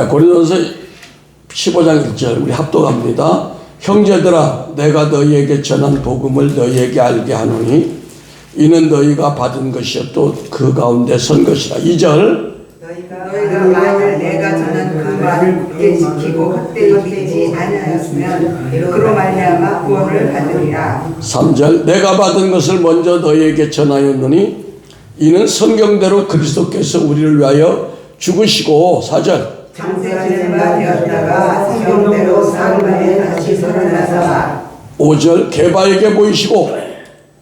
고린도서 15장 1절 우리 합독합니다. 형제들아 내가 너희에게 전한 복음을 너희에게 알게 하노니 이는 너희가 받은 것이요 또 그 가운데 선 것이라. 2절 너희가 만일 내가 전한 그 말을 굳게 지키고 헛되이 믿지 아니하였으면 그로 말미암아 구원을 받으리라. 3절 내가 받은 것을 먼저 너희에게 전하였노니 이는 성경대로 그리스도께서 우리를 위하여 죽으시고. 4절 장세하는 바 되었다가 성경대로 사흘 다시 살아나사. 5절 게바에게 보이시고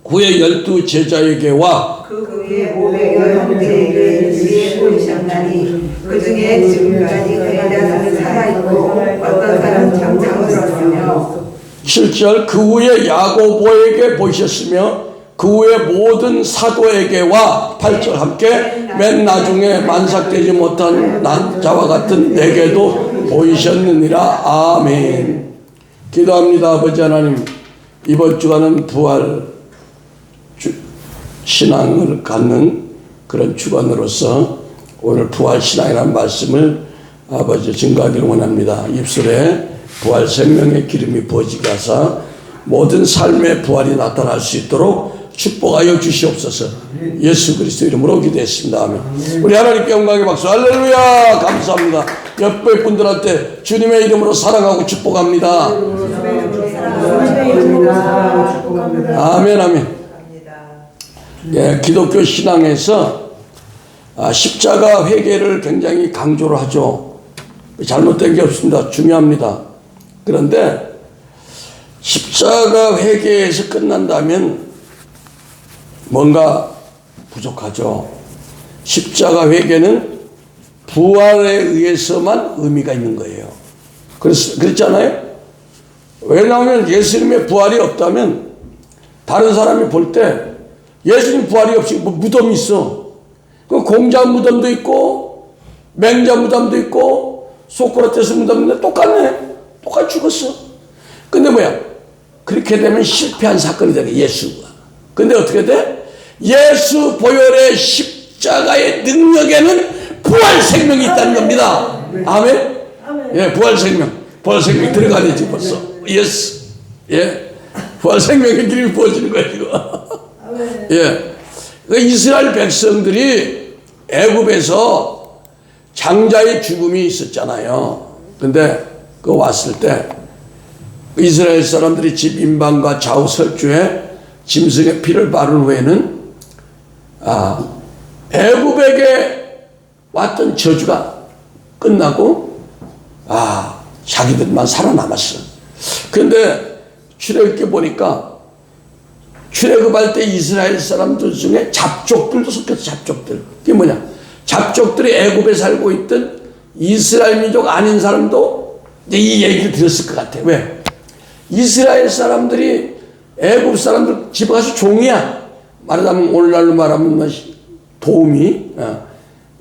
후에 12 제자에게와 그 후에 500여 형제에게 일시에 보이셨나니 그 중에 지금까지 대다수는 살아있고 어떤 사람은 잠잠들었으며. 7절 그 후에 야고보에게 보이셨으며 그 후에 모든 사도에게와. 8절 함께 맨 나중에 만삭되지 못한 자와 같은 내게도 보이셨느니라. 아멘. 기도합니다. 아버지 하나님, 이번 주간은 부활 신앙을 갖는 그런 주간으로서 오늘 부활 신앙이라는 말씀을 아버지 증거하기를 원합니다. 입술에 부활 생명의 기름이 부어지게 하사 모든 삶의 부활이 나타날 수 있도록 축복하여 주시옵소서. 예수 그리스도 이름으로 기도했습니다. 아멘. 우리 하나님께 영광의 박수. 할렐루야. 감사합니다. 옆에 분들한테 주님의 이름으로 사랑하고 축복합니다. 아멘. 아멘. 예, 기독교 신앙에서 십자가 회개를 굉장히 강조를 하죠. 잘못된 게 없습니다. 중요합니다. 그런데 십자가 회개에서 끝난다면 뭔가 부족하죠. 십자가 회개는 부활에 의해서만 의미가 있는 거예요. 그렇잖아요. 왜냐하면 예수님의 부활이 없다면 다른 사람이 볼 때 예수님 부활이 없이 뭐 무덤이 있어. 그 공장 무덤도 있고 맹자 무덤도 있고 소크라테스 무덤인데 똑같네. 똑같이 죽었어. 근데 뭐야? 그렇게 되면 실패한 사건이 되게 예수가. 근데 어떻게 돼? 예수 보혈의 십자가의 능력에는 부활 생명이 있다는 겁니다. 아멘? 예, 부활 생명. 부활 생명이 들어가야 되지 벌써. 예스. 예. 부활 생명의 기름이 부어지는 거야, 이거. 예. 이스라엘 백성들이 애굽에서 장자의 죽음이 있었잖아요. 근데 그 왔을 때 이스라엘 사람들이 집 임방과 좌우 설주에 짐승의 피를 바른 후에는 애굽에게 왔던 저주가 끝나고 자기들만 살아남았어. 근데 출애굽기 보니까 출애굽할 때 이스라엘 사람들 중에 잡족들도 섞였어. 잡족들. 그게 뭐냐? 잡족들이 애굽에 살고 있던 이스라엘 민족 아닌 사람도 이제 이 얘기를 들었을 것 같아. 왜? 이스라엘 사람들이 애굽 사람들 집에 가서 종이야. 말하자면 오늘날로 말하면 도우미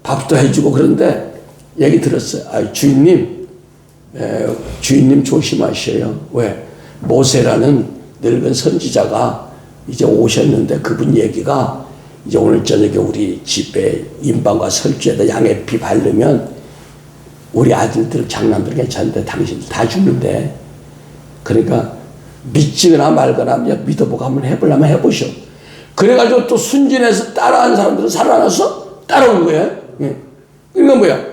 밥도 해주고. 그런데 얘기 들었어요. 주인님 조심하셔요. 왜? 모세라는 늙은 선지자가 이제 오셨는데 그분 얘기가 이제 오늘 저녁에 우리 집에 임방과 설주에다 양의 피 바르면 우리 아들들 장남들 괜찮은데 당신들 다 죽는데, 그러니까 믿지거나 말거나 믿어보고 한번 해보려면 해보셔. 그래가지고 또 순진해서 따라한 사람들은 살아나서 따라온 거예요. 그러니까 뭐야?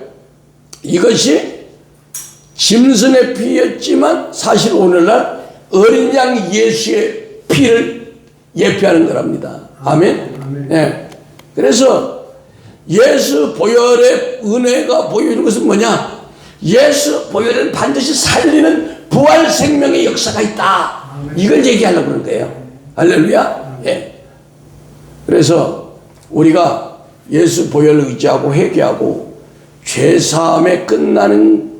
이것이 짐승의 피였지만 사실 오늘날 어린 양 예수의 피를 예표하는 거랍니다. 아멘? 예. 그래서 예수 보혈의 은혜가 보이는 것은 뭐냐? 예수 보혈은 반드시 살리는 부활 생명의 역사가 있다. 이걸 얘기하려고 그러는 거예요. 할렐루야. 예. 그래서 우리가 예수 보혈을 의지하고 회개하고 죄사함에 끝나는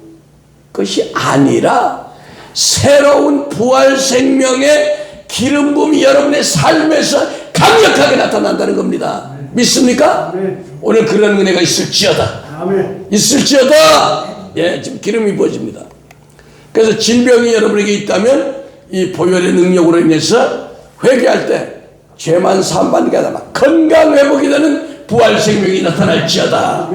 것이 아니라 새로운 부활 생명의 기름 부음이 여러분의 삶에서 강력하게 나타난다는 겁니다. 믿습니까? 오늘 그런 은혜가 있을지어다. 있을지어다. 예, 지금 기름이 부어집니다. 그래서 질병이 여러분에게 있다면 이 보혈의 능력으로 인해서 회개할 때 죄만 사함받는 게 아니라 건강 회복이 되는 부활 생명이 나타날지어다.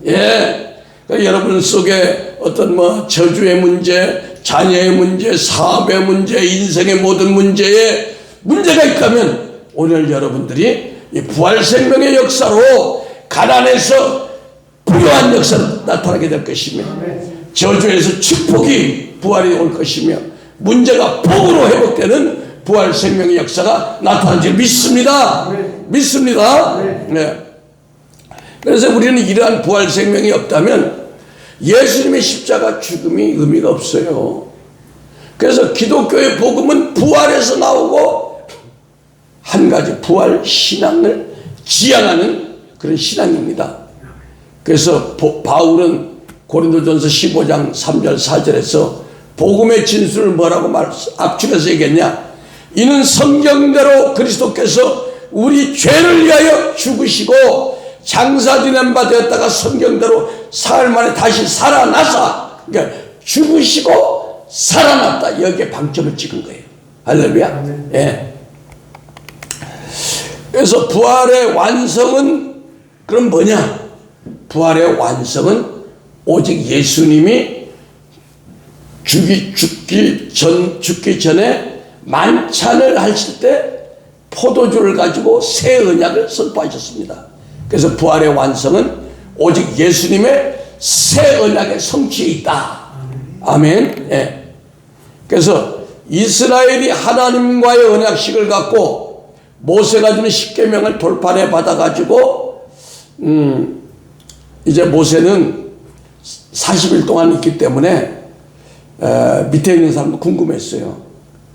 예. 그러니까 여러분 속에 어떤 저주의 문제, 자녀의 문제, 사업의 문제, 인생의 모든 문제에 문제가 있다면 오늘 여러분들이 이 부활생명의 역사로 가난에서 부유한 역사가 나타나게 될 것이며, 저주에서 축복이 부활이 올 것이며, 문제가 복으로 회복되는 부활생명의 역사가 나타난 줄 믿습니다. 믿습니다. 네. 그래서 우리는 이러한 부활생명이 없다면 예수님의 십자가 죽음이 의미가 없어요. 그래서 기독교의 복음은 부활에서 나오고 한 가지 부활 신앙을 지향하는 그런 신앙입니다. 그래서 바울은 고린도전서 15장 3절 4절에서 복음의 진술을 뭐라고 압축해서 얘기했냐? 이는 성경대로 그리스도께서 우리 죄를 위하여 죽으시고 장사 지낸 바 되었다가 성경대로 사흘 만에 다시 살아나사, 그러니까 죽으시고 살아났다, 여기에 방점을 찍은 거예요. 할렐루야. 예. 그래서 부활의 완성은 그럼 뭐냐? 부활의 완성은 오직 예수님이 죽기 전에 만찬을 하실 때 포도주를 가지고 새 언약을 선포하셨습니다. 그래서 부활의 완성은 오직 예수님의 새 언약의 성취에 있다. 아멘. 예. 그래서 이스라엘이 하나님과의 언약식을 갖고 모세가 주는 십계명을 돌판에 받아가지고 이제 모세는 40일 동안 있기 때문에 밑에 있는 사람도 궁금했어요.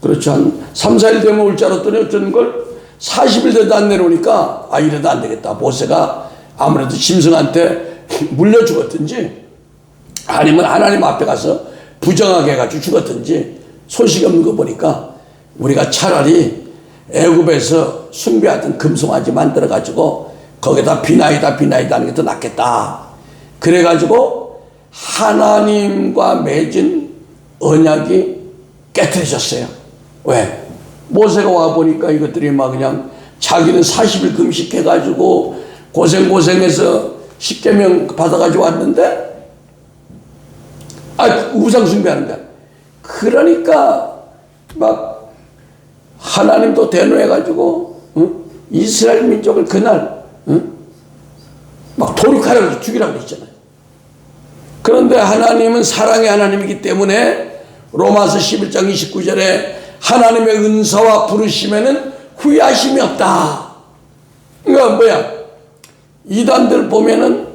그렇죠. 한 3, 4일 되면 올 줄 알았더니 어쩌는 걸 40일 돼도 안 내려오니까 이래도 안 되겠다. 모세가 아무래도 짐승한테 물려 죽었든지 아니면 하나님 앞에 가서 부정하게 해가지고 죽었든지 소식이 없는 거 보니까 우리가 차라리 애굽에서 숭배하던 금송아지 만들어가지고 거기다 비나이다 하는 게 더 낫겠다. 그래가지고 하나님과 맺은 언약이 깨트려졌어요. 왜? 모세가 와보니까 이것들이 막 그냥 자기는 40일 금식해가지고 고생해서 십계명 받아가지고 왔는데 우상 숭배하는 거야. 그러니까 막 하나님도 대노해가지고 이스라엘 민족을 그날 막 도륙하라고 죽이라고 했잖아요. 그런데 하나님은 사랑의 하나님이기 때문에 로마서 11장 29절에 하나님의 은사와 부르심에는 후회하심이 없다. 그러니까 뭐야? 이단들 보면은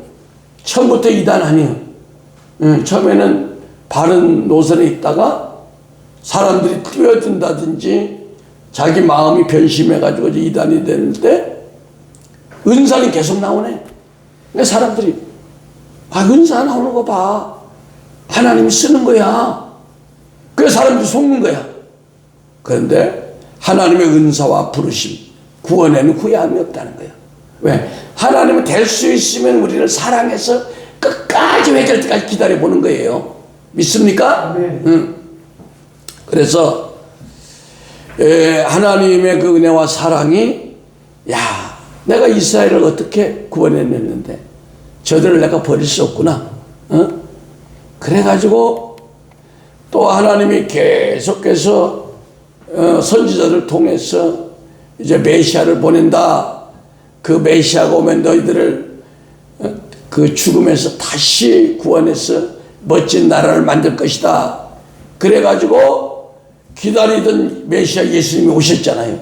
처음부터 이단 아니에요. 처음에는 바른 노선에 있다가 사람들이 뛰어든다든지 자기 마음이 변심해가지고 이단이 되는데 은사는 계속 나오네. 그러니까 사람들이 은사 나오는 거 봐. 하나님이 쓰는 거야. 그래서 사람들이 속는 거야. 그런데 하나님의 은사와 부르심, 구원에는 후회함이 없다는 거예요. 왜? 하나님은 될 수 있으면 우리를 사랑해서 끝까지 회개할 때까지 기다려보는 거예요. 믿습니까? 그래서 하나님의 그 은혜와 사랑이 내가 이스라엘을 어떻게 구원해냈는데 저들을 내가 버릴 수 없구나. 그래가지고 또 하나님이 계속해서 선지자를 통해서 이제 메시아를 보낸다. 그 메시아가 오면 너희들을 그 죽음에서 다시 구원해서 멋진 나라를 만들 것이다. 그래가지고 기다리던 메시아 예수님이 오셨잖아요.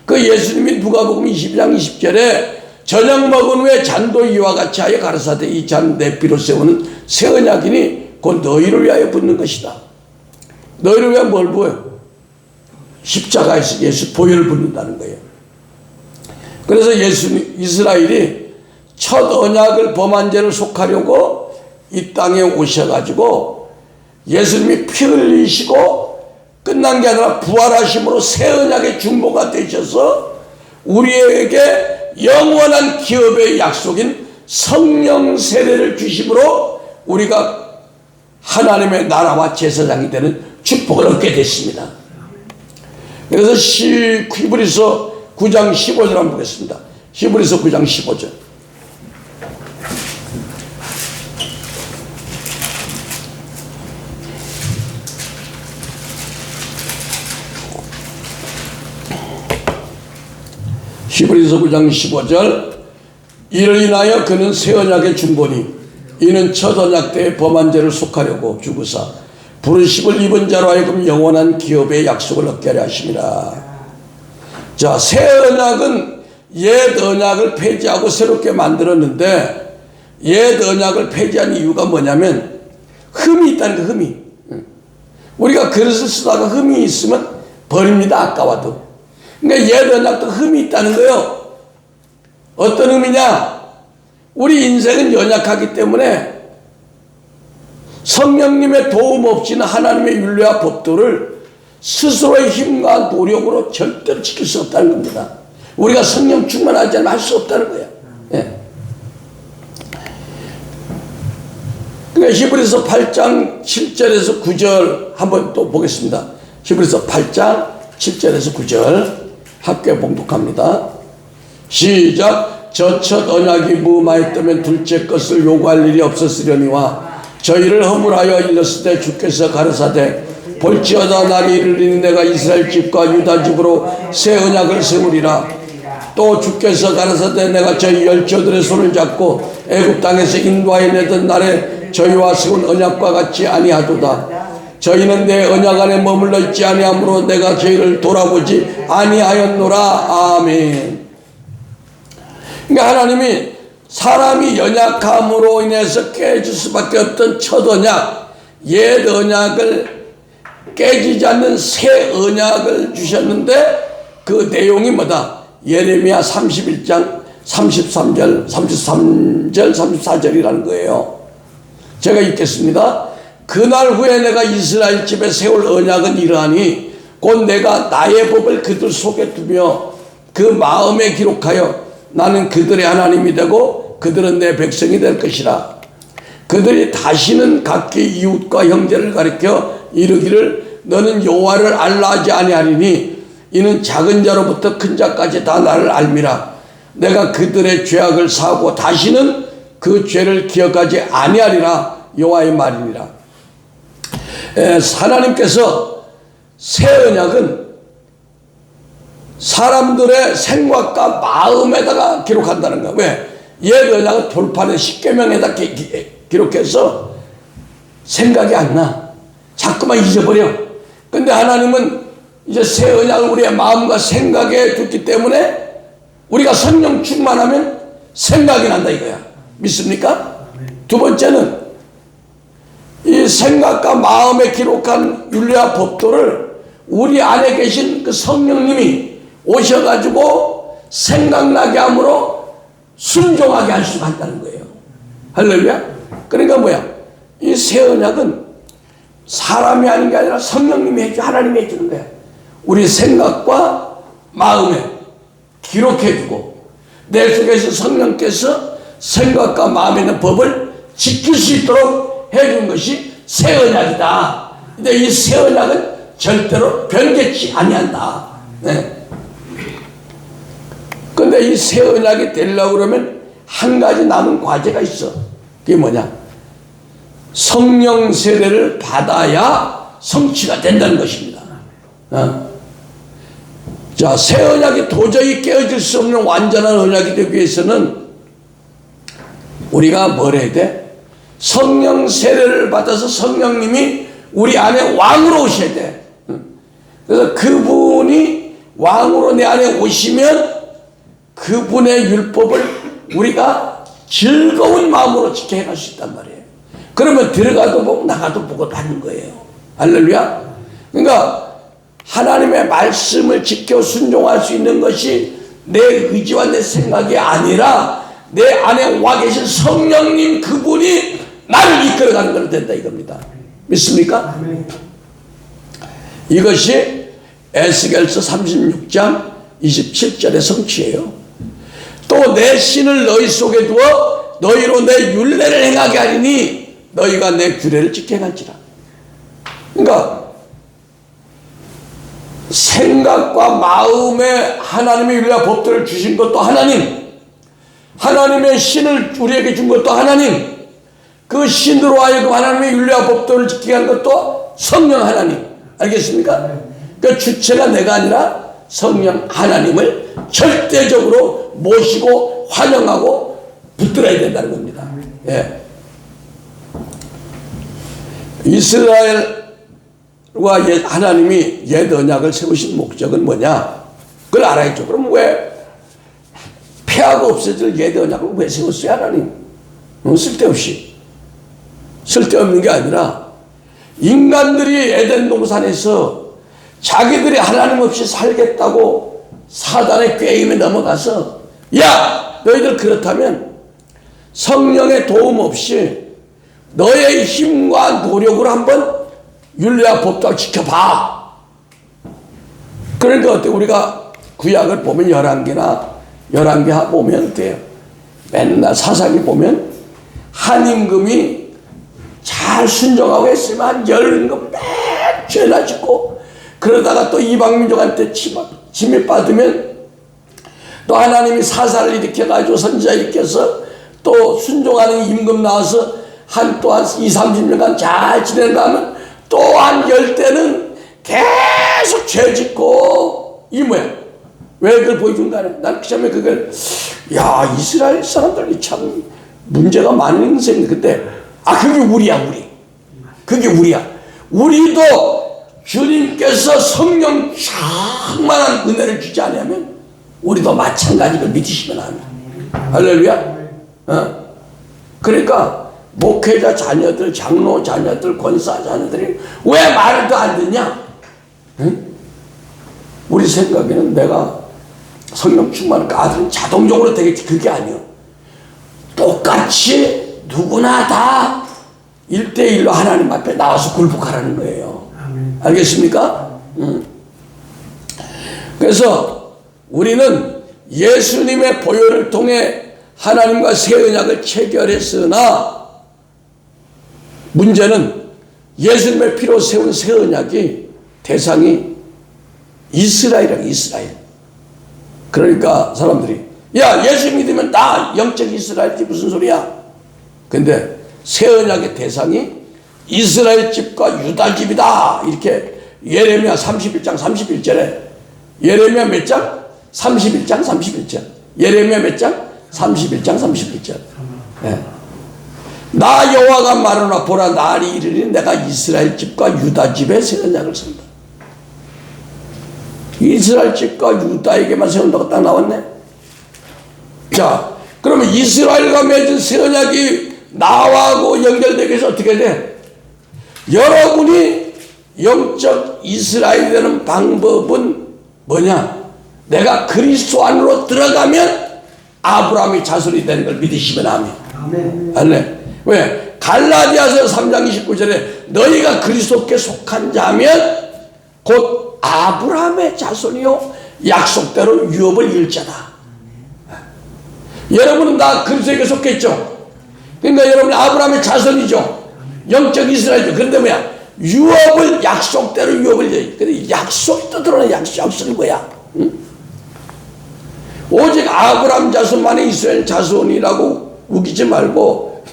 그 예수님이 누가복음 22장 20절에 저녁 먹은 후에 잔도 이와 같이 하여 가라사대 이 잔 내 피로 세우는 새 언약이니 곧 너희를 위하여 붓는 것이다. 너희를 위하여 뭘 부어요? 십자가에서 예수 보혈을 붓는다는 거예요. 그래서 이스라엘이 첫 언약을 범한 죄를 속하려고 이 땅에 오셔가지고 예수님이 피 흘리시고 끝난 게 아니라 부활하심으로 새 언약의 중보가 되셔서 우리에게 영원한 기업의 약속인 성령 세례를 주심으로 우리가 하나님의 나라와 제사장이 되는 축복을 얻게 됐습니다. 그래서 히브리서 9장 15절 한번 보겠습니다. 히브리서 9장 15절. 히브리서 9장 15절 이를 인하여 그는 새 언약의 중보니 이는 첫 언약 때의 범한 죄를 속하려고 죽으사 부르심을 입은 자로 하여금 영원한 기업의 약속을 얻게 하려 하심이라. 자, 새 언약은 옛 언약을 폐지하고 새롭게 만들었는데 옛 언약을 폐지한 이유가 뭐냐면 흠이 있다는 거. 흠이. 우리가 그릇을 쓰다가 흠이 있으면 버립니다. 아까워도. 그러니까 옛 언약도 흠이 있다는 거예요. 어떤 흠이냐? 우리 인생은 연약하기 때문에 성령님의 도움 없이는 하나님의 율례와 법도를 스스로의 힘과 노력으로 절대로 지킬 수 없다는 겁니다. 우리가 성령 충만하지 않으면 할 수 없다는 거예요. 예. 그러니까 히브리서 8장 7절에서 9절 한번 또 보겠습니다. 히브리서 8장 7절에서 9절 함께 봉독합니다. 시작. 저 첫 언약이 무마했다면 둘째 것을 요구할 일이 없었으려니와 저희를 허물하여 일렀을 때 주께서 가르사대 볼지어다 날이 이르리니 내가 이스라엘 집과 유다 집으로 새 언약을 세우리라. 또 주께서 가르사대 내가 저희 열조들의 손을 잡고 애굽 땅에서 인도하여 내던 날에 저희와 세운 언약과 같이 아니하도다. 저희는 내 언약 안에 머물러 있지 아니하므로 내가 저희를 돌아보지 아니하였노라. 아멘. 그러니까 하나님이 사람이 연약함으로 인해서 깨질 수밖에 없던 첫 언약, 옛 언약을 깨지지 않는 새 언약을 주셨는데 그 내용이 뭐다? 예레미야 31장 33절, 34절이라는 거예요. 제가 읽겠습니다. 그날 후에 내가 이스라엘 집에 세울 언약은 이러하니 곧 내가 나의 법을 그들 속에 두며 그 마음에 기록하여 나는 그들의 하나님이 되고 그들은 내 백성이 될 것이라. 그들이 다시는 각기 이웃과 형제를 가리켜 이르기를 너는 여호와를 알라 하지 아니하리니 이는 작은 자로부터 큰 자까지 다 나를 알미라. 내가 그들의 죄악을 사하고 다시는 그 죄를 기억하지 아니하리라. 여호와의 말이니라. 하나님께서 새 언약은 사람들의 생각과 마음에다가 기록한다는 거야. 왜? 옛 언약은 돌판에 십계명에다 기록해서 생각이 안 나. 자꾸만 잊어버려. 근데 하나님은 이제 새 언약을 우리의 마음과 생각에 뒀기 때문에 우리가 성령 충만하면 생각이 난다 이거야. 믿습니까? 두 번째는 이 생각과 마음에 기록한 율례와 법도를 우리 안에 계신 그 성령님이 오셔가지고 생각나게 함으로 순종하게 할 수가 있다는 거예요. 할렐루야. 그러니까 뭐야? 이 새 언약은 사람이 하는 게 아니라 성령님이 해주, 하나님이 해주는 거야. 우리 생각과 마음에 기록해주고 내 속에서 성령께서 생각과 마음에 있는 법을 지킬 수 있도록 해준 것이 새 언약이다. 근데 이 새 언약은 절대로 변개치 아니한다. 네. 근데 이 새 언약이 되려고 그러면 한 가지 남은 과제가 있어. 그게 뭐냐? 성령 세례를 받아야 성취가 된다는 것입니다. 자, 새 언약이 도저히 깨어질 수 없는 완전한 언약이 되기 위해서는 우리가 뭘 해야 돼? 성령 세례를 받아서 성령님이 우리 안에 왕으로 오셔야 돼. 그래서 그분이 왕으로 내 안에 오시면 그분의 율법을 우리가 즐거운 마음으로 지켜 갈 수 있단 말이에요. 그러면 들어가도 보고 나가도 보고 하는 거예요. 할렐루야. 그러니까 하나님의 말씀을 지켜 순종할 수 있는 것이 내 의지와 내 생각이 아니라 내 안에 와 계신 성령님 그분이 나를 이끌어가는 걸 된다 이겁니다. 믿습니까? 이것이 에스겔서 36장 27절의 성취예요. 또 내 신을 너희 속에 두어 너희로 내 율례를 행하게 하리니 너희가 내 규례를 지켜 행할지라. 그러니까 생각과 마음에 하나님의 율례와 법들을 주신 것도 하나님, 하나님의 신을 우리에게 준 것도 하나님, 그 신으로 하여금 하나님의 율례와 법도를 지키게 한 것도 성령 하나님. 알겠습니까? 그 주체가 내가 아니라 성령 하나님을 절대적으로 모시고 환영하고 붙들어야 된다는 겁니다. 예. 이스라엘과 하나님이 옛 언약을 세우신 목적은 뭐냐? 그걸 알아야죠. 그럼 왜 폐하가 없어질 옛 언약을 왜 세웠어요, 하나님? 쓸데없이. 쓸데없는 게 아니라 인간들이 에덴 동산에서 자기들이 하나님 없이 살겠다고 사단의 꾀임에 넘어가서, 야, 너희들 그렇다면 성령의 도움 없이 너의 힘과 노력으로 한번 율례와 법도를 지켜봐. 그러니까 어때? 우리가 구약을 보면 열왕기 보면 어때요? 맨날 사사기 보면 한 임금이 잘 순종하고 했으면 열 임금 매 죄나 짓고, 그러다가 또 이방민족한테 침입받으면 또 하나님이 사사를 일으켜가지고 선지자 일으켜서 또 순종하는 임금 나와서 또한 20-30년간 잘 지낸다 하면 또 한 10대는 계속 죄 짓고, 이 뭐야? 왜 그걸 보여준다네? 난 그 점에 그걸, 야, 이스라엘 사람들이 참 문제가 많은 인생인데, 그때, 그게 우리야, 우리. 그게 우리야. 우리도 주님께서 성령 충만한 은혜를 주지 않으면 우리도 마찬가지를 믿으시면 합니다. 할렐루야. 그러니까 목회자 자녀들, 장로 자녀들, 권사 자녀들이 왜 말도 안 듣냐? 응? 우리 생각에는 내가 성령 충만하니까 아들은 자동적으로 되겠지. 그게 아니요. 똑같이 누구나 다 1대1로 하나님 앞에 나와서 굴복하라는 거예요. 알겠습니까? 그래서 우리는 예수님의 보혈을 통해 하나님과 새 언약을 체결했으나, 문제는 예수님의 피로 세운 새 언약이 대상이 이스라엘이야, 이스라엘. 그러니까 사람들이, 야, 예수 믿으면 다 영적 이스라엘이지 무슨 소리야? 근데 새 언약의 대상이 이스라엘 집과 유다 집이다. 이렇게 예레미야 31장 31절에, 예레미야 몇 장? 31장 31절. 예레미야 몇 장? 31장 31절. 네. 나 여호와가 말하노라, 보라, 날이 이르니 내가 이스라엘 집과 유다 집에 새 언약을 세운다. 이스라엘 집과 유다에게만 세운다고 딱 나왔네. 자, 그러면 이스라엘과 맺은 새 언약이 나하고 연결되기 위해서 어떻게 돼? 여러분이 영적 이스라엘이 되는 방법은 뭐냐? 내가 그리스도 안으로 들어가면 아브라함의 자손이 되는 걸 믿으시면 아멘. 아멘. 왜? 갈라디아서 3장 29절에 너희가 그리스도께 속한 자면 곧 아브라함의 자손이요 약속대로 유업을 이을 자다. 여러분은 다 그리스도에게 속했죠. 그러니까 여러분 아브라함의 자손이죠. 영적 이스라엘이죠. 그런데 뭐야? 유업을 약속대로 유업을 이을. 근데 약속이 또 드러나. 약속이 뭐야? 응? 오직 아브라함 자손만이 이스라엘 자손이라고 우기지 말고,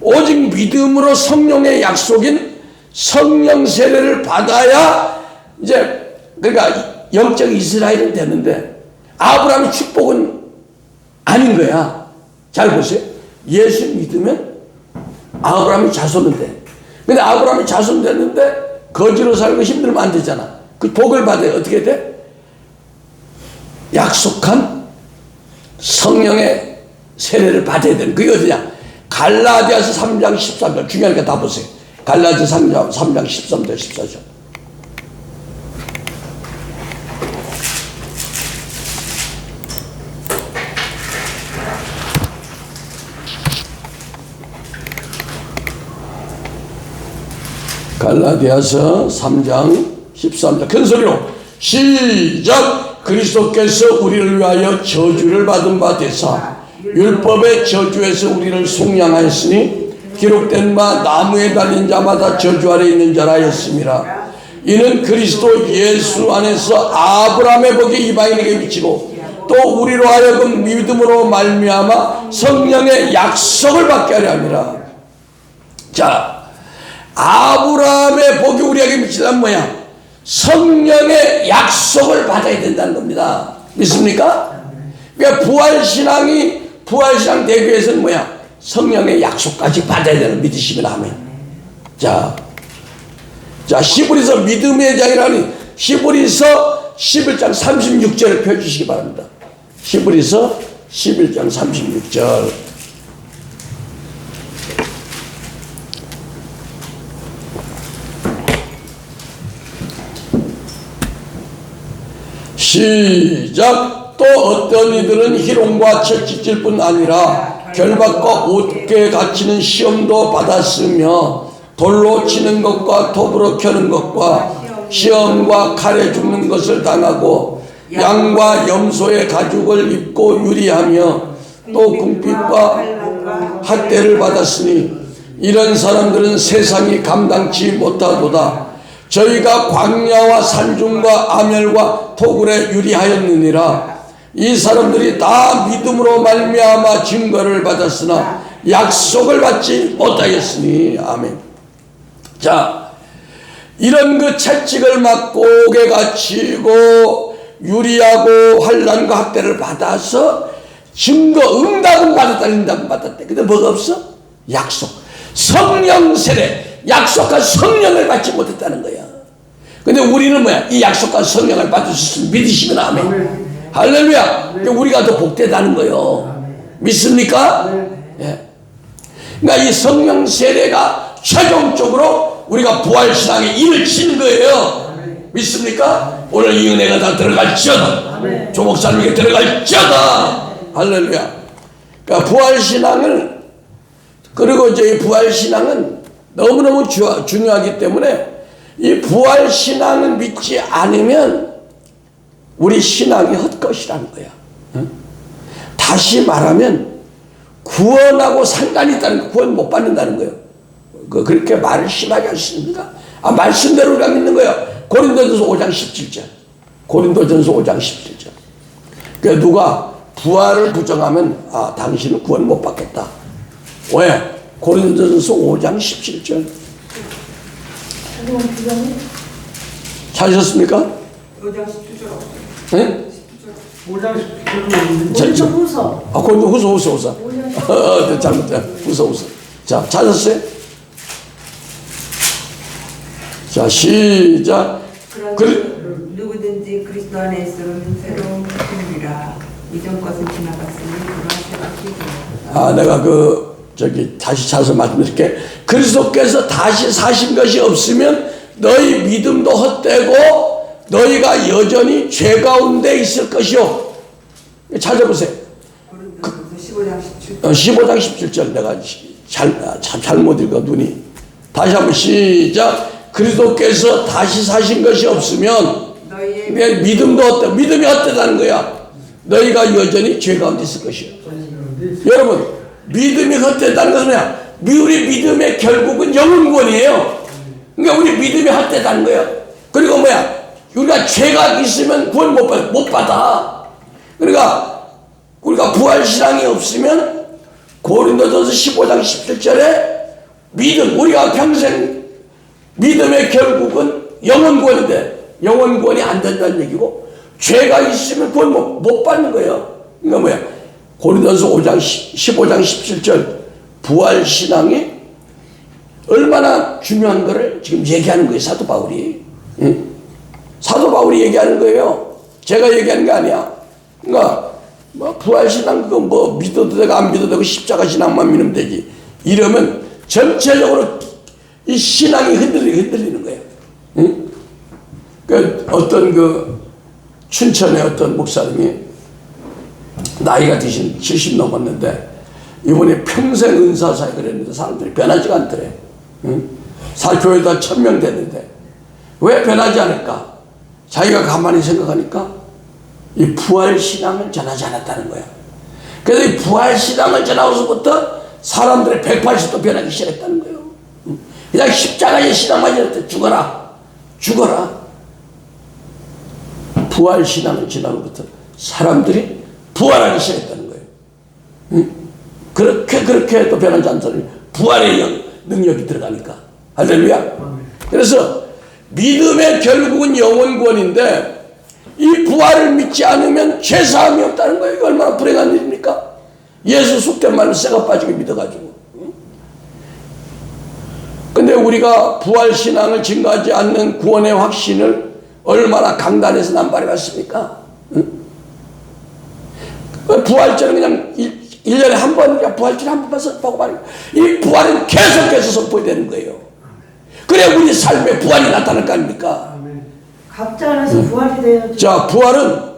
오직 믿음으로 성령의 약속인 성령 세례를 받아야 이제, 그러니까 영적 이스라엘은 되는데 아브라함의 축복은 아닌 거야. 잘 보세요. 예수 믿으면 아브라함의 자손은 돼. 근데 아브라함의 자손 됐는데 거지로 살고 힘들면 안 되잖아. 그 복을 받아야 어떻게 돼? 약속한 성령의 세례를 받아야 되는. 그게 어디냐? 갈라디아서 3장 13절. 중요하니까 다 보세요. 갈라디아서 3장 13절 14절. 갈라디아서 3장 13절. 큰 소리로 시작. 그리스도께서 우리를 위하여 저주를 받은 바 되사 율법의 저주에서 우리를 속량하였으니 기록된 바 나무에 달린 자마다 저주 아래 있는 자라 하였습니다. 이는 그리스도 예수 안에서 아브라함의 복이 이방인에게 미치고 또 우리로 하여금 믿음으로 말미암아 성령의 약속을 받게 하려 함이라. 자, 아브라함의 복이 우리에게 미치다는 뭐야? 성령의 약속을 받아야 된다는 겁니다. 믿습니까? 그러니까 부활신앙 되기 위해서는 뭐야? 성령의 약속까지 받아야 되는 믿으시면 아멘. 자, 히브리서 믿음의 장이라는 히브리서 11장 36절을 펴주시기 바랍니다. 히브리서 11장 36절. 시작. 또 어떤 이들은 희롱과 채찍질 뿐 아니라 결박과 옷게 갇히는 시험도 받았으며 돌로 치는 것과 톱으로 켜는 것과 시험과 칼에 죽는 것을 당하고 양과 염소의 가죽을 입고 유리하며 또 궁핍과 학대를 받았으니 이런 사람들은 세상이 감당치 못하도다. 저희가 광야와 산중과 아멸과 토굴에 유리하였느니라. 이 사람들이 다 믿음으로 말미암아 증거를 받았으나 약속을 받지 못하였으니 아멘. 자, 이런 그 채찍을 맞고 옥에 갇히고 유리하고 환난과 학대를 받아서 증거 응답은 받았다. 응답은 받았대. 근데 뭐가 없어? 약속. 성령 세례, 약속한 성령을 받지 못했다는 거야. 근데 우리는 뭐야? 이 약속한 성령을 받을 수 있으면 믿으시면 아멘. 할렐루야. 그러니까 우리가 더 복되다는 거요. 믿습니까? 예. 그러니까 이 성령 세례가 최종적으로 우리가 부활신앙에 일을 치는 거예요. 믿습니까? 오늘 이 은혜가 다 들어갈지어다. 조목사님에게 들어갈지어다. 할렐루야. 그러니까 부활신앙을, 그리고 이제 이 부활신앙은 너무너무 중요하기 때문에 이 부활신앙을 믿지 않으면 우리 신앙이 헛것이라는 거야. 응? 다시 말하면 구원하고 상관이 있다는 거, 구원 못 받는다는 거예요. 그렇게 말을 심하게 하십니까? 말씀대로 우리가 믿는 거예요. 고린도전서 5장 17절. 고린도전서 5장 17절. 그러니까 누가 부활을 부정하면 당신은 구원 못 받겠다. 왜? 고린도전서 5장 17절. 찾으셨습니까? 5장 17절. 네? 5장 17절. 후서. 후서. 잘못해. 후서. 자, 찾았어요? 자, 시작. 그러나 누구든지 그리스도 안에 있으면 새로운 생물이라. 이전 것은 지나갔으니 그러한 새가 내가 다시 찾아서 말씀드릴게. 그리스도께서 다시 사신 것이 없으면 너희 믿음도 헛되고 너희가 여전히 죄 가운데 있을 것이요. 찾아보세요. 15장 17절. 15장 17절 내가 잘못 읽어 눈이. 다시 한번 시작. 그리스도께서 다시 사신 것이 없으면 너희의 믿음도 헛되고, 믿음이 헛되다는 거야. 너희가 여전히 죄 가운데 있을 것이요. 여러분, 믿음이 헛되다는 것은 뭐야? 우리 믿음의 결국은 영혼구원이에요. 그러니까 우리 믿음이 헛되다는 거예요. 그리고 뭐야? 우리가 죄가 있으면 구원 못 받아. 그러니까 우리가 부활신앙이 없으면 고린도전서 15장 17절에 믿음, 우리가 평생 믿음의 결국은 영혼구원인데 영혼구원이 안 된다는 얘기고, 죄가 있으면 구원 못 받는 거예요. 그러니까 뭐야? 고린도전서 15장 17절 부활신앙이 얼마나 중요한 거를 지금 얘기하는 거예요. 사도 바울이. 응? 사도 바울이 얘기하는 거예요. 제가 얘기하는 게 아니야. 그러니까 부활신앙 그거 믿어도 되고 안 믿어도 되고 십자가 신앙만 믿으면 되지. 이러면 전체적으로 이 신앙이 흔들리는 거예요. 응? 어떤 춘천의 어떤 목사님이 나이가 드신 70 넘었는데 이번에 평생 은사사에 그랬는데 사람들이 변하지가 않더래. 응? 교회다 1000명 됐는데 왜 변하지 않을까? 자기가 가만히 생각하니까 이 부활신앙을 전하지 않았다는 거야. 그래서 이 부활신앙을 전하고서부터 사람들의 180도 변하기 시작했다는 거예요. 그냥 십자가의 신앙만 전했대. 죽어라. 부활신앙을 전하고부터 사람들이 부활하기 시작했다는 거예요. 응? 그렇게 또 변하지 않는 사람이 부활의 능력이 들어가니까. 할렐루야. 그래서 믿음의 결국은 영원 구원인데 이 부활을 믿지 않으면 죄사함이 없다는 거예요. 이거 얼마나 불행한 일입니까? 예수 속된 말로 쇠가 빠지게 믿어가지고. 근데 우리가 부활신앙을 증거하지 않는 구원의 확신을 얼마나 강단에서 남발해 갔습니까? 부활절은 그냥 1년에 한 번, 그냥 부활절 한 번만 선포하고 말이에요. 이 부활은 계속해서 선포해야 되는 거예요. 그래 우리 삶에 부활이 나타날 거 아닙니까? 각자 안에서 부활이 돼야죠. 자, 부활은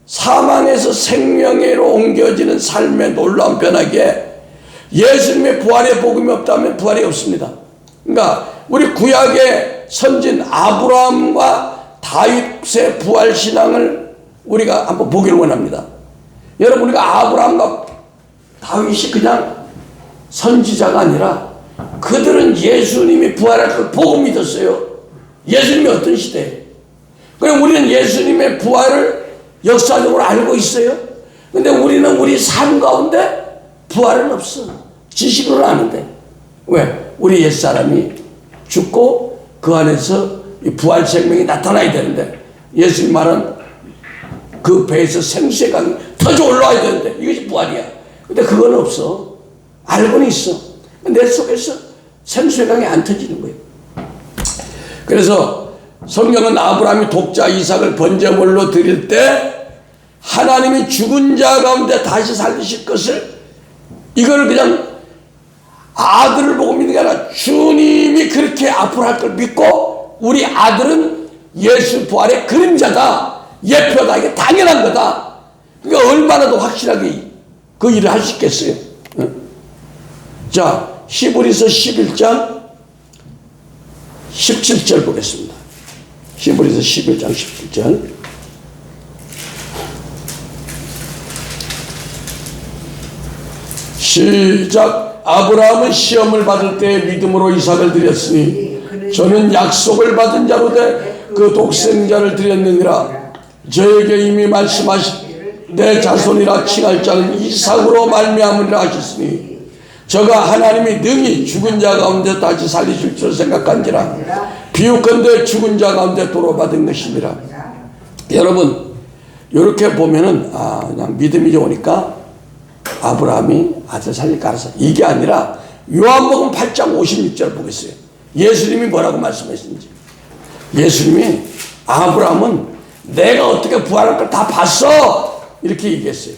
사망에서 생명으로 옮겨지는 삶의 놀라운 변화기에 예수님의 부활의 복음이 없다면 부활이 없습니다. 그러니까 우리 구약의 선진 아브라함과 다윗의 부활 신앙을 우리가 한번 보기를 원합니다. 여러분, 우리가 아브라함과 다윗이 그냥 선지자가 아니라 그들은 예수님이 부활할 걸 보고 믿었어요. 예수님이 어떤 시대에. 그럼 우리는 예수님의 부활을 역사적으로 알고 있어요. 근데 우리는 우리 삶 가운데 부활은 없어. 지식으로는 아는데. 왜? 우리 옛사람이 죽고 그 안에서 이 부활 생명이 나타나야 되는데 예수님 말은 그 배에서 생수의 강이 터져 올라와야 되는데 이것이 부활이야. 근데 그건 없어. 알고는 있어. 내 속에서 생수의 강이 안 터지는 거예요. 그래서 성경은 아브라함이 독자 이삭을 번제물로 드릴 때 하나님이 죽은 자 가운데 다시 살리실 것을 이걸 그냥 아들을 보고 믿는 게 아니라 주님이 그렇게 앞으로 할 걸 믿고 우리 아들은 예수 부활의 그림자다. 예표다. 이게 당연한 거다. 그러니까 얼마나 더 확실하게 그 일을 할 수 있겠어요. 자, 히브리서 11장 17절 보겠습니다. 히브리서 11장 17절. 시작. 아브라함은 시험을 받을 때 믿음으로 이삭을 드렸으니 저는 약속을 받은 자로 돼 그 독생자를 드렸느니라. 저에게 이미 말씀하신 내 자손이라 칭할 자는 이삭으로 말미암으리라 하셨으니 저가 하나님이 능히 죽은 자 가운데 다시 살리실 줄 생각한지라. 비유컨대 죽은 자 가운데 도로 받은 것이니라. 여러분, 이렇게 보면은 그냥 믿음이 좋으니까 아브라함이 아들 살릴까 알아서. 이게 아니라 요한복음 8장 56절 보겠어요. 예수님이 뭐라고 말씀하시는지. 예수님이 아브라함은 내가 어떻게 부활할 걸 다 봤어 이렇게 얘기했어요.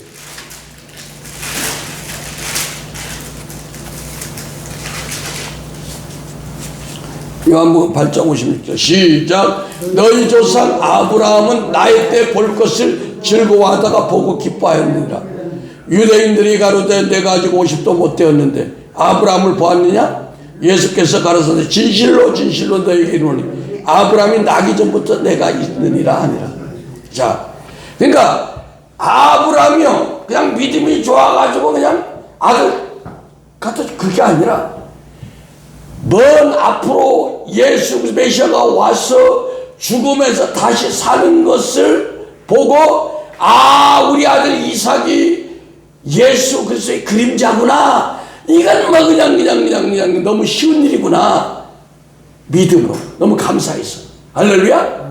요한복음 8장 56절 시작. 너희 조상 아브라함은 나의 때 볼 것을 즐거워하다가 보고 기뻐하였느니라. 유대인들이 가로되 내가 아직 50도 못 되었는데 아브라함을 보았느냐? 예수께서 가라사대 진실로 진실로 너에게 이르노니 아브라함이 나기 전부터 내가 있느니라 하니라. 자, 그러니까 아브라함이요 그냥 믿음이 좋아가지고 그냥 아들 갖다 그게 아니라 먼 앞으로 예수 메시아가 와서 죽음에서 다시 사는 것을 보고 우리 아들 이삭이 예수 그리스도의 그림자구나. 이건 뭐 그냥 너무 쉬운 일이구나. 믿음으로 너무 감사해서. 할렐루야.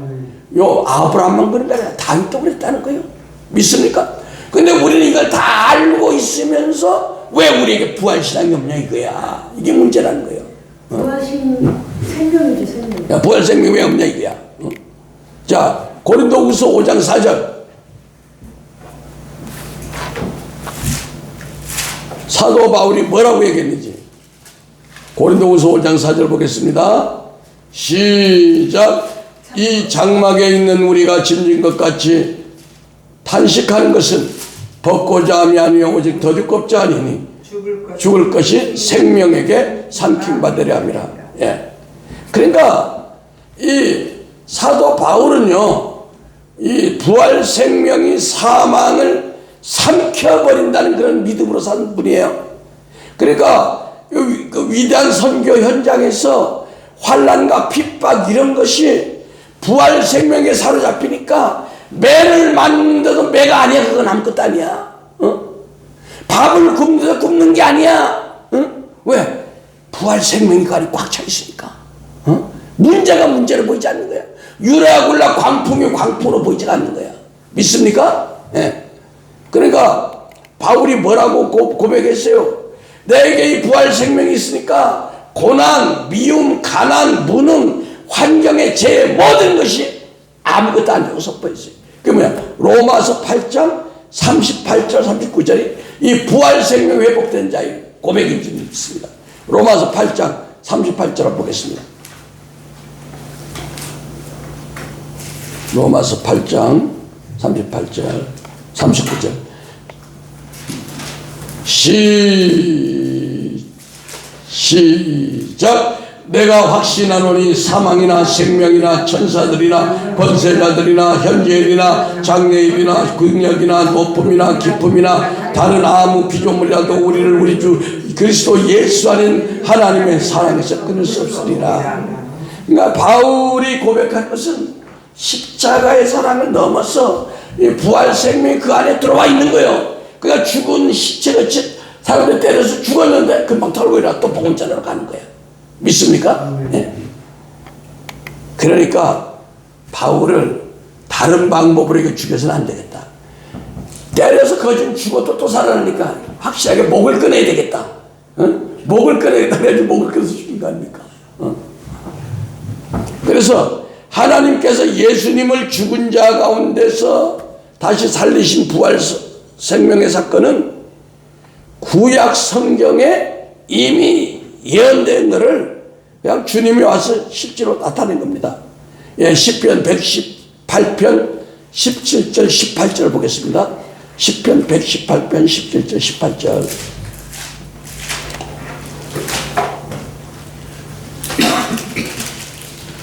요 아브라함만 그런 게 아니라 다윗도 그랬다는 거예요. 믿습니까? 근데 우리는 이걸 다 알고 있으면서 왜 우리에게 부활신앙이 없냐 이거야. 이게 문제라는 거예요. 부활신 생명이죠, 생명. 부활 생명이 왜 없냐 이거야. 자, 고린도후서 5장 4절. 사도 바울이 뭐라고 얘기했는지. 고린도후서 5장 4절 보겠습니다. 시작. 이 장막에 있는 우리가 짐진 것 같이 탄식하는 것은 벗고자 함이 아니요 오직 더 두껍지 아니니 죽을 것이 생명에게 삼킴받으려 함이라. 예. 그러니까 이 사도 바울은요 이 부활 생명이 사망을 삼켜버린다는 그런 믿음으로 산 분이에요. 그러니까 그 위대한 선교 현장에서 환난과 핍박 이런 것이 부활 생명에 사로잡히니까 매를 맞는데도 매가 아니야. 그건 아무것도 아니야. 밥을 굽는데도 굽는 게 아니야. 왜? 부활 생명이 꽉 차 있으니까. 문제가 문제로 보이지 않는 거야. 유라굴라 광풍이 광풍으로 보이지 않는 거야. 믿습니까? 예. 그러니까 바울이 뭐라고 고백했어요? 내게 이 부활 생명이 있으니까 고난, 미움, 가난, 무능, 환경의 제 모든 것이 아무것도 아니라고 선포했어요. 그게 뭐야? 로마서 8장 38절 39절이 이 부활 생명 회복된 자의 고백인 줄 믿습니다. 로마서 8장 38절을 보겠습니다. 로마서 8장 38절 39절 시작. 내가 확신하노니 사망이나 생명이나 천사들이나 권세자들이나 현재일이나 장래일이나 능력이나 높음이나 깊음이나 다른 아무 피조물이라도 우리를 우리 주 그리스도 예수 안인 하나님의 사랑에서 끊을 수 없으리라. 그러니까 바울이 고백한 것은 십자가의 사랑을 넘어서 부활 생명이 그 안에 들어와 있는 거예요. 그러니까 죽은 시체같이 사람들 때려서 죽었는데 금방 털고 일어나 또 복음전으로 가는 거예요. 믿습니까? 네. 그러니까 바울을 다른 방법으로 이거 죽여서는 안 되겠다. 때려서 거진 죽어도 또 살아나니까 확실하게 목을 끊어야 되겠다. 목을 끊어야겠다. 그래야지 목을 끊어서 죽인 거 아닙니까? 그래서 하나님께서 예수님을 죽은 자 가운데서 다시 살리신 부활 생명의 사건은 구약 성경에 이미 예언된 것을 그냥 주님이 와서 실제로 나타낸 겁니다. 예, 시편 118편 17절 18절 보겠습니다. 시편 118편 17절 18절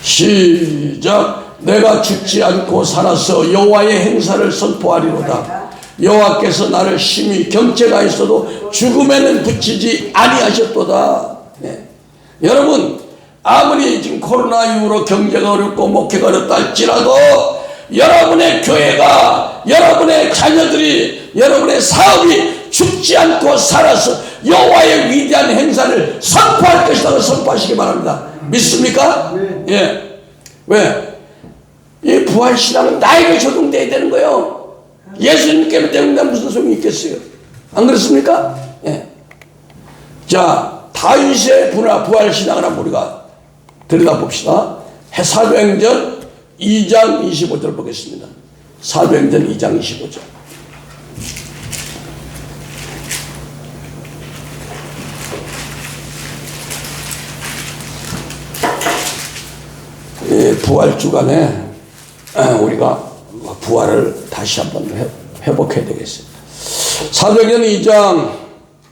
시작. 내가 죽지 않고 살아서 여호와의 행사를 선포하리로다. 여호와께서 나를 심히 경책하였어도 죽음에는 붙이지 아니하셨도다. 네. 여러분, 아무리 지금 코로나 이후로 경제가 어렵고 목회가 어렵다 할지라도 여러분의 교회가, 여러분의 자녀들이, 여러분의 사업이 죽지 않고 살아서 여호와의 위대한 행사를 선포할 것이라고 선포하시기 바랍니다. 믿습니까? 예. 왜? 이 부활신앙은 나에게 적용돼야 되는 거예요. 예수님께 때문에 무슨 소용이 있겠어요? 안 그렇습니까? 예. 자, 다윗의 부활신앙을 한번 우리가 들여다봅시다. 사도행전 2장 25절 보겠습니다. 사도행전 2장 25절. 부활 주간에 우리가 부활을 다시 한번 회복해야 되겠어요. 사도행전 2장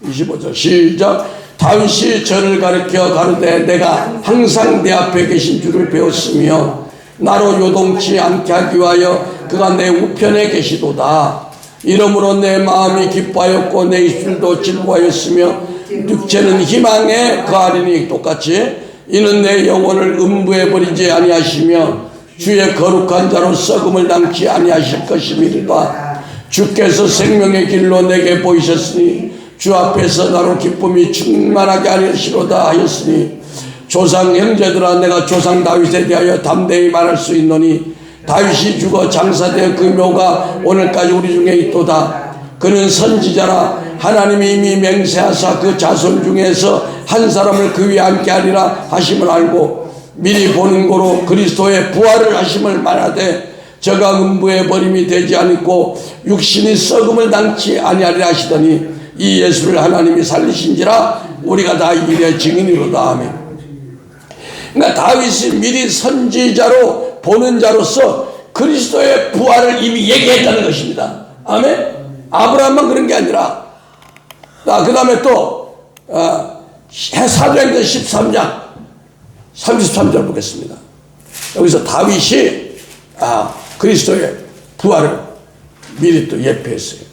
25절 시작. 다윗이 저를 가르쳐 가르되 내가 항상 내 앞에 계신 줄을 배웠으며 나로 요동치 않게 하기 위하여 그가 내 우편에 계시도다. 이러므로 내 마음이 기뻐하였고 내 입술도 즐거워하였으며 육체는 희망에 거하리니 똑같이 이는 내 영혼을 음부에 버리지 아니하시며 주의 거룩한 자로 썩음을 당치 아니하실 것임이로다. 주께서 생명의 길로 내게 보이셨으니 주 앞에서 나로 기쁨이 충만하게 하시로다 하였으니 조상 형제들아 내가 조상 다윗에 대하여 담대히 말할 수 있노니 다윗이 죽어 장사되어 그 묘가 오늘까지 우리 중에 있도다. 그는 선지자라 하나님이 이미 맹세하사 그 자손 중에서 한 사람을 그 위에 앉게 하리라 하심을 알고 미리 보는 고로 그리스도의 부활을 하심을 말하되 저가 음부에 버림이 되지 않고 육신이 썩음을 당치 아니하리라 하시더니 이 예수를 하나님이 살리신지라 우리가 다 이의 증인이로다. 아멘. 그러니까 다윗이 미리 선지자로 보는 자로서 그리스도의 부활을 이미 얘기했다는 것입니다. 아멘. 아브라함만 그런 게 아니라 그 다음에 또 사도행전 13장 33절 보겠습니다. 여기서 다윗이 그리스도의 부활을 미리 또 예표했어요.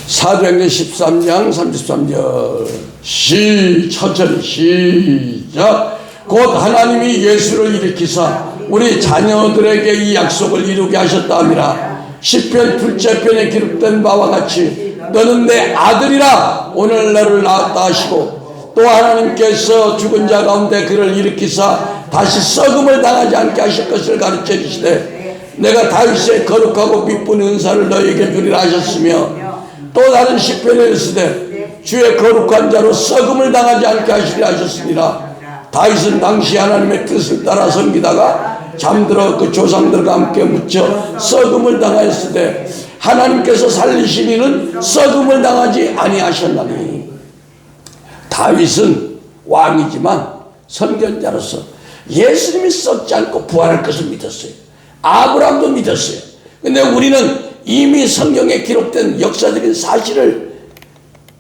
사도행전 13장 33절 천천히 시작. 곧 하나님이 예수를 일으키사 우리 자녀들에게 이 약속을 이루게 하셨다 함이라. 시편 둘째편에 기록된 바와 같이 너는 내 아들이라 오늘 너를 낳았다 하시고 또 하나님께서 죽은 자 가운데 그를 일으키사 다시 썩음을 당하지 않게 하실 것을 가르쳐 주시되 내가 다윗의 거룩하고 미쁜 은사를 너에게 주리라 하셨으며 또 다른 시편에 이르시되 주의 거룩한 자로 썩음을 당하지 않게 하시리라 하셨습니다. 다윗은 당시 하나님의 뜻을 따라 섬기다가 잠들어 그 조상들과 함께 묻혀 썩음을 당하였으되 하나님께서 살리신 이는 썩음을 당하지 아니하셨나니. 다윗은 왕이지만 선견자로서 예수님이 썩지 않고 부활할 것을 믿었어요. 아브라함도 믿었어요. 근데 우리는 이미 성경에 기록된 역사적인 사실을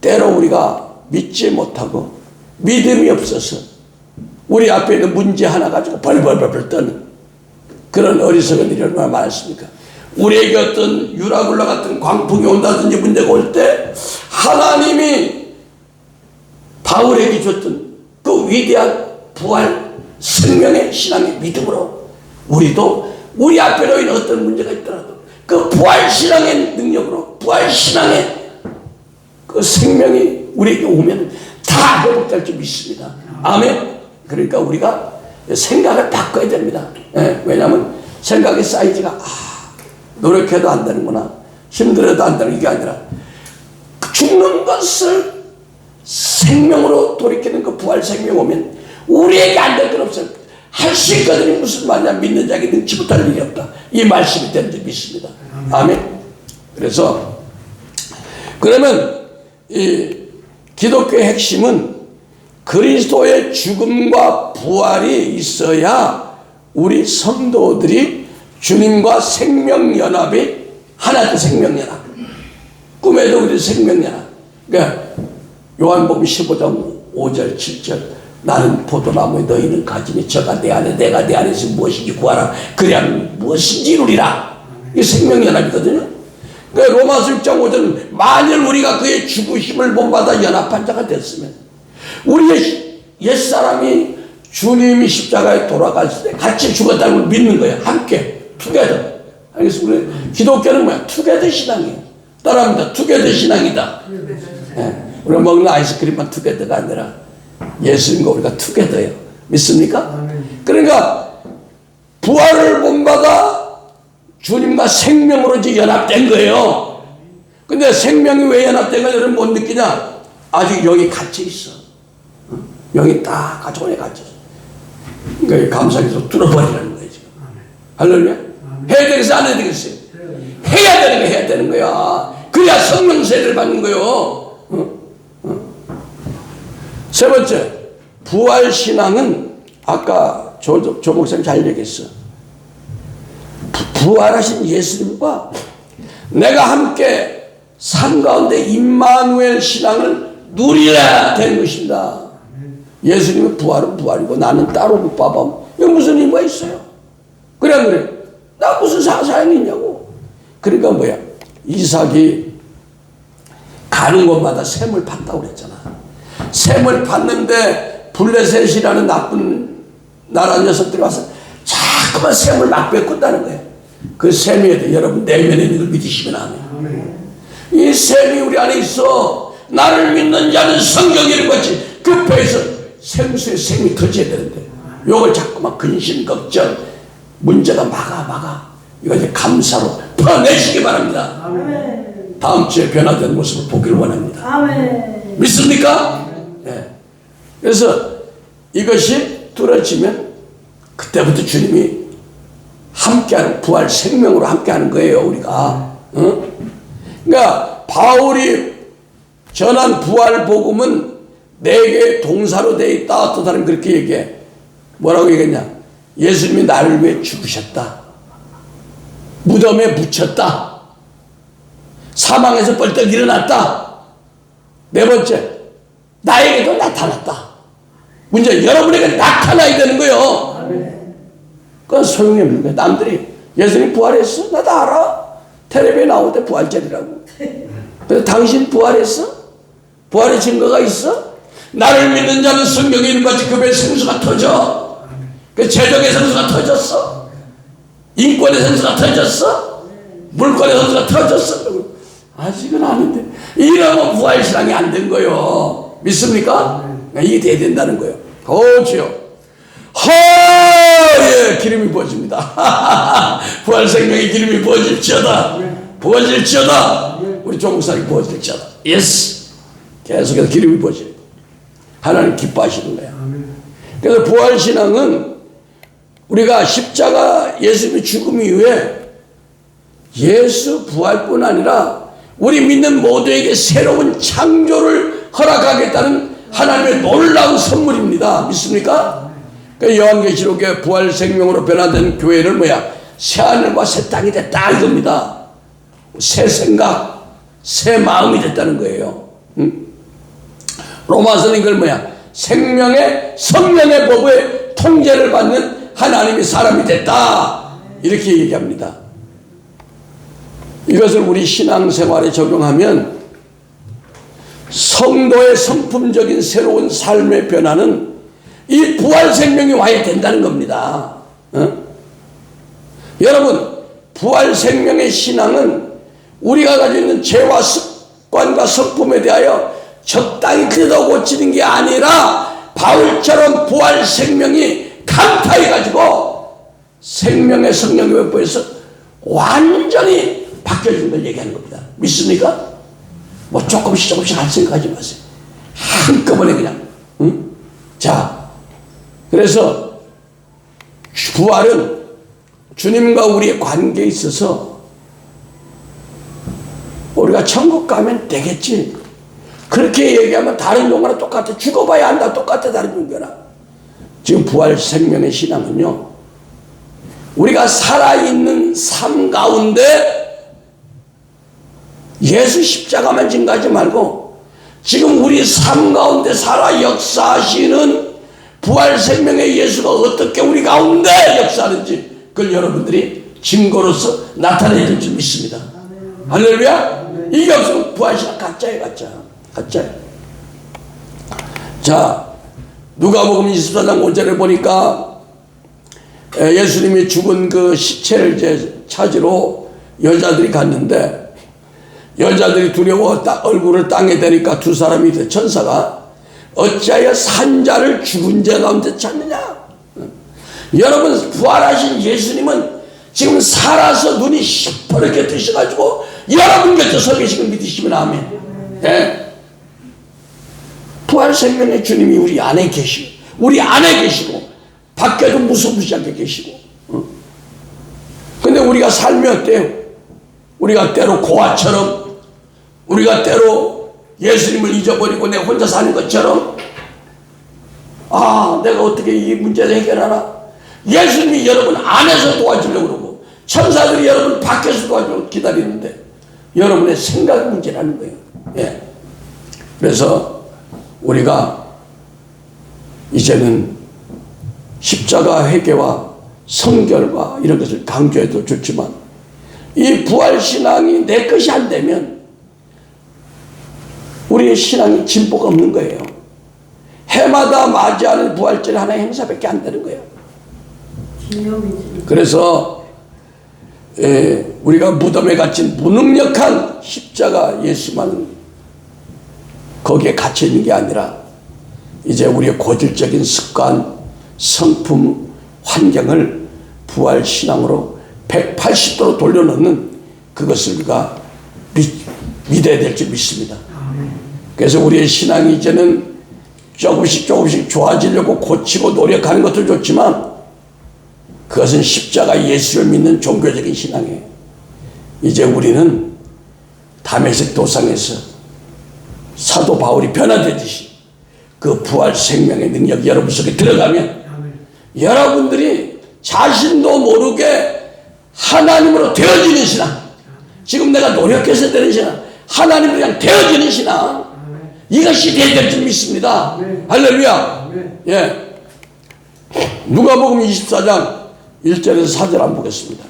때로 우리가 믿지 못하고 믿음이 없어서 우리 앞에 있는 문제 하나 가지고 벌벌벌 떠는 그런 어리석은 일이 얼마나 많습니까? 우리에게 어떤 유라굴라 같은 광풍이 온다든지 문제가 올 때 하나님이 바울에게 줬던 그 위대한 부활 생명의 신앙의 믿음으로 우리도 우리 앞에 놓인 어떤 문제가 있더라도 그 부활 신앙의 능력으로 부활 신앙의 그 생명이 우리에게 오면 다 회복될 줄 믿습니다. 아멘. 그러니까 우리가 생각을 바꿔야 됩니다. 왜냐하면 생각의 사이즈가 노력해도 안 되는구나, 힘들어도 안 되는 게 아니라 죽는 것을 생명으로 돌이키는 그 부활 생명 오면 우리에게 안 될 건 없어요. 할 수 있거든요. 무슨 말이냐, 믿는 자에게 능치 못할 일이 없다. 이 말씀이 되는 줄 믿습니다. 아멘. 그래서 그러면 이 기독교의 핵심은 그리스도의 죽음과 부활이 있어야 우리 성도들이 주님과 생명연합이 하나도 생명연합. 꿈에도 우리 생명연합. 그러니까 요한복음 15장 5절 7절 나는 포도나무에 너희는 가지니 저가 내 안에 내가 내 안에서 무엇인지 구하라. 그래야 무엇인지 이루리라. 이게 생명연합이거든요. 그러니까 로마서 6장 5절은 만일 우리가 그의 죽으심을 본받아 연합한 자가 됐으면 우리의 옛사람이 주님이 십자가에 돌아갔을 때 같이 죽었다는 걸 믿는 거예요. 함께 투게더. 알겠습니까? 기독교는 뭐야? 투게더 신앙이에요. 따라합니다. 투게더 신앙이다. 우리가 먹는 아이스크림만 투게더가 아니라 예수님과 우리가 투게더예요. 믿습니까? 그러니까 부활을 본받아 주님과 생명으로 이제 연합된 거예요. 근데 생명이 왜 연합된 걸 여러분 못 느끼냐? 아직 여기 갇혀 있어. 여기 딱 가족원에 갇혔어. 그러니까 감사해서 뚫어버리라는 거예요 지금. 할렐루야. 해야 되겠어 안 해야 되겠어요? 해야 되는 거야. 해야 되는 거야. 그래야 성령세를 받는 거예요. 세 번째, 부활신앙은 아까 조 목사님 잘 얘기했어. 부활하신 예수님과 내가 함께 삶 가운데 임마누엘 신앙을 누리라 되는 것입니다. 예수님의 부활은 부활이고 나는 따로 묵밥함. 이거 무슨 의미가 있어요? 그래 안 그래? 나 무슨 사연이 있냐고. 그러니까 뭐야? 이삭이 가는 곳마다 샘을 팠다고 그랬잖아. 샘을 팠는데 블레셋이라는 나쁜 나라 녀석들이 와서 자꾸만 샘을 막 뺏군다는 거예요. 그 샘이 여러분 내면에 있는 걸 믿으시면 아멘. 이 샘이 우리 안에 있어. 나를 믿는 자는 성경이 이런 거지. 그 배에서 생수의 샘이 터져야 되는데 요걸 자꾸만 근심 걱정 문제가 막아 이거 이제 감사로 퍼내시기 바랍니다. 아멘. 다음 주에 변화된 모습을 보기를 원합니다. 아멘. 믿습니까? 네. 그래서 이것이 뚫어지면 그때부터 주님이 함께하는 부활 생명으로 함께하는 거예요. 우리가. 그러니까 바울이 전한 부활 복음은 네 개의 동사로 되어 있다. 어떤 사람이 그렇게 얘기해. 뭐라고 얘기했냐? 예수님이 나를 위해 죽으셨다. 무덤에 묻혔다. 사망에서 벌떡 일어났다. 네 번째, 나에게도 나타났다. 문제 여러분에게 나타나야 되는 거예요. 그건 소용이 없는 거예요. 남들이 예수님 부활했어? 나 다 알아. 텔레비에 나오대 부활절이라고. 그래서 당신 부활했어? 부활의 증거가 있어? 나를 믿는 자는 성경에 있는 것이 그 배에 생수가 터져. 그 재정의 생수가 터졌어. 인권의 생수가 터졌어. 물권의 생수가 터졌어. 아직은 아닌데 이러면 부활신앙이 안 된 거예요. 믿습니까? 이게 돼야 된다는 거예요. 주여. 예, 기름이 부어집니다. 부활 생명의 기름이 부어질지어다. 부어질지어다. 우리 조목사님 부어질지어다. 예스. 계속해서 기름이 부어져요. 하나님 기뻐하시는 거예요. 그래서 부활신앙은 우리가 십자가 예수님의 죽음 이후에 예수 부활뿐 아니라 우리 믿는 모두에게 새로운 창조를 허락하겠다는 하나님의 놀라운 선물입니다. 믿습니까? 그러니까 요한계시록에 부활 생명으로 변화된 교회를 뭐야? 새 하늘과 새 땅이 됐다 이겁니다. 새 생각, 새 마음이 됐다는 거예요. 로마서는 이걸 뭐야? 생명의 성령의 법의 통제를 받는 하나님의 사람이 됐다 이렇게 얘기합니다. 이것을 우리 신앙생활에 적용하면 성도의 성품적인 새로운 삶의 변화는 이 부활 생명이 와야 된다는 겁니다. 여러분, 부활 생명의 신앙은 우리가 가지고 있는 죄와 습관과 성품에 대하여 적당히 뜯어 고치는 게 아니라 바울처럼 부활 생명이 강타해가지고 생명의 성령의 회복에서 완전히 바뀌어진 걸 얘기하는 겁니다. 믿습니까? 뭐 조금씩 할 생각하지 마세요. 한꺼번에 그냥. 자, 그래서 부활은 주님과 우리의 관계에 있어서 우리가 천국 가면 되겠지. 그렇게 얘기하면 다른 종교나 똑같아. 죽어봐야 한다. 똑같아. 다른 종교나. 지금 부활 생명의 신앙은요, 우리가 살아있는 삶 가운데 예수 십자가만 증거하지 말고 지금 우리 삶 가운데 살아 역사하시는 부활 생명의 예수가 어떻게 우리 가운데 역사하는지 그걸 여러분들이 증거로서 나타내야 될 줄 믿습니다. 할렐루야. 이게 없으면 부활신앙 가짜예요. 가짜예요. 자, 누가복음 24장 5절에 보니까 예수님이 죽은 그 시체를 이제 찾으러 여자들이 갔는데 여자들이 두려워 얼굴을 땅에 대니까 두 사람이 천사가 어찌하여 산자를 죽은 자 가운데 찾느냐. 여러분, 부활하신 예수님은 지금 살아서 눈이 시퍼렇게 뜨셔가지고 여러분 곁에 서 계신 걸 믿으시면 아멘. 네. 부활 생명의 주님이 우리 안에 계시고 우리 안에 계시고 밖에도 무서무시하게 계시고. 근데 우리가 삶이 어때요? 우리가 때로 고아처럼, 우리가 때로 예수님을 잊어버리고 내가 혼자 사는 것처럼, 내가 어떻게 이 문제를 해결하나? 예수님이 여러분 안에서 도와주려고 그러고 천사들이 여러분 밖에서 도와주려고 기다리는데 여러분의 생각 문제라는 거예요. 예. 그래서 우리가 이제는 십자가 회개와 성결과 이런 것을 강조해도 좋지만 이 부활신앙이 내 것이 안 되면 우리의 신앙이 진보가 없는 거예요. 해마다 맞이하는 부활절 하나의 행사밖에 안 되는 거예요. 그래서 우리가 무덤에 갇힌 무능력한 십자가 예수만 거기에 갇혀 있는 게 아니라 이제 우리의 고질적인 습관, 성품, 환경을 부활신앙으로 180도로 돌려놓는 그것을 우리가 믿어야 될 줄 믿습니다. 그래서 우리의 신앙이 이제는 조금씩 좋아지려고 고치고 노력하는 것도 좋지만 그것은 십자가 예수를 믿는 종교적인 신앙이에요. 이제 우리는 다메섹 도상에서 사도 바울이 변화되듯이 그 부활 생명의 능력이 여러분 속에 들어가면 여러분들이 자신도 모르게 하나님으로 되어지는 신앙, 지금 내가 노력해서 되는 신앙, 하나님으로 그냥 되어지는 신앙, 이것이 되어야 될 줄 믿습니다. 할렐루야. 예. 누가복음 24장 1절에서 4절 한번 보겠습니다.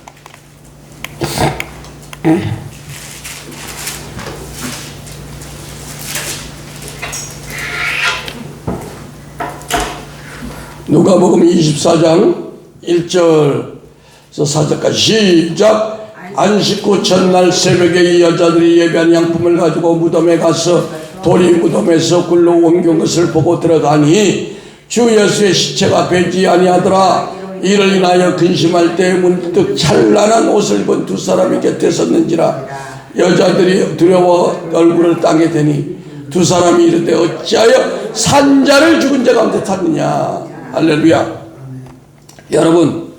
누가복음 24장 1절에서 4절까지 시작. 안식 후 첫날 새벽에 이 여자들이 예배한 양품을 가지고 무덤에 가서 돌이 무덤에서 굴러 옮긴 것을 보고 들어가니 주 예수의 시체가 배지 아니하더라. 이를 인하여 근심할 때 문득 찬란한 옷을 입은 두 사람이 곁에 섰는지라. 여자들이 두려워 얼굴을 땅에 대니 두 사람이 이르되 어찌하여 산자를 죽은 자 가운데 탔느냐. 할렐루야. 여러분,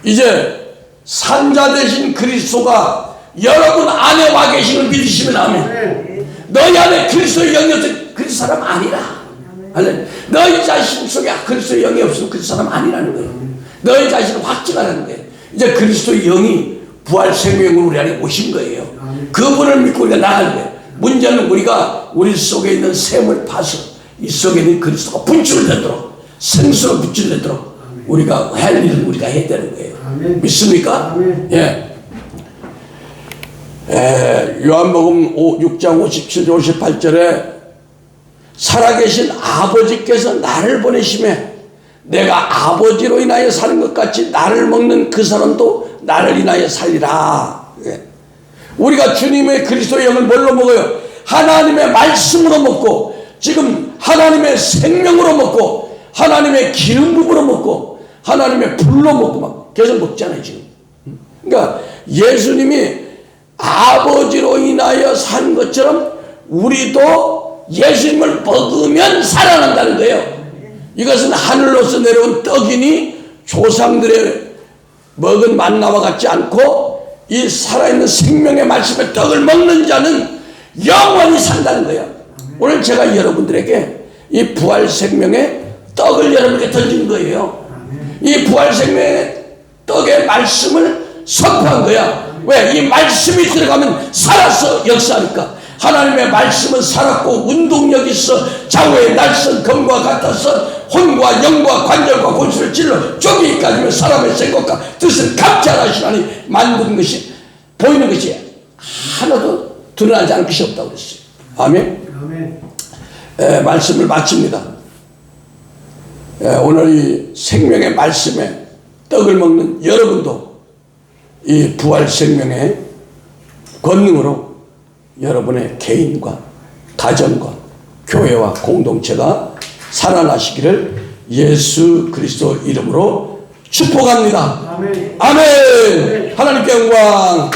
이제 산자 되신 그리스도가 여러분 안에 와 계심을 믿으시면 아멘. 너희 안에 그리스도의 영이 없으면 그 사람 아니라. 할렐루야. 너희 자신 속에 그리스도의 영이 없으면 그 사람 아니라는 거예요. 너희 자신을 확증하라는 거예요. 이제 그리스도의 영이 부활 생명으로 우리 안에 오신 거예요. 그분을 믿고 우리가 나아가는 거예요. 문제는 우리가 우리 속에 있는 샘을 파서 이 속에 있는 그리스도가 분출을 내도록, 생수로 분출을 내도록 우리가 할 일은 우리가 해야 되는 거예요. 믿습니까? 예. 요한복음 6장 57절 58절에 살아계신 아버지께서 나를 보내심에 내가 아버지로 인하여 사는 것 같이 나를 먹는 그 사람도 나를 인하여 살리라. 우리가 주님의 그리스도의 영을 뭘로 먹어요? 하나님의 말씀으로 먹고, 지금 하나님의 생명으로 먹고, 하나님의 기름 부으로 먹고, 하나님의 불로 먹고 막 계속 먹잖아요 지금. 그러니까 예수님이 아버지로 인하여 산 것처럼 우리도 예수님을 먹으면 살아난다는 거예요. 이것은 하늘로서 내려온 떡이니 조상들의 먹은 만나와 같지 않고, 이 살아있는 생명의 말씀의 떡을 먹는 자는 영원히 산다는 거예요. 오늘 제가 여러분들에게 이 부활 생명의 떡을 여러분께 던진 거예요. 이 부활 생명의 떡의 말씀을 선포한 거야. 왜? 이 말씀이 들어가면 살아서 역사하니까. 하나님의 말씀은 살았고 운동력이 있어 좌우의 날선 검과 같아서 혼과 영과 관절과 골수를 찔러 쪼개기까지면 사람의 생각과 뜻을 감찰하시나니 만든 것이 보이는 것이 하나도 드러나지 않을 것이 없다고 그랬어요. 아멘. 말씀을 마칩니다. 오늘 이 생명의 말씀에 떡을 먹는 여러분도 이 부활 생명의 권능으로 여러분의 개인과 가정과 교회와 공동체가 살아나시기를 예수 그리스도 이름으로 축복합니다. 아멘. 하나님께 영광.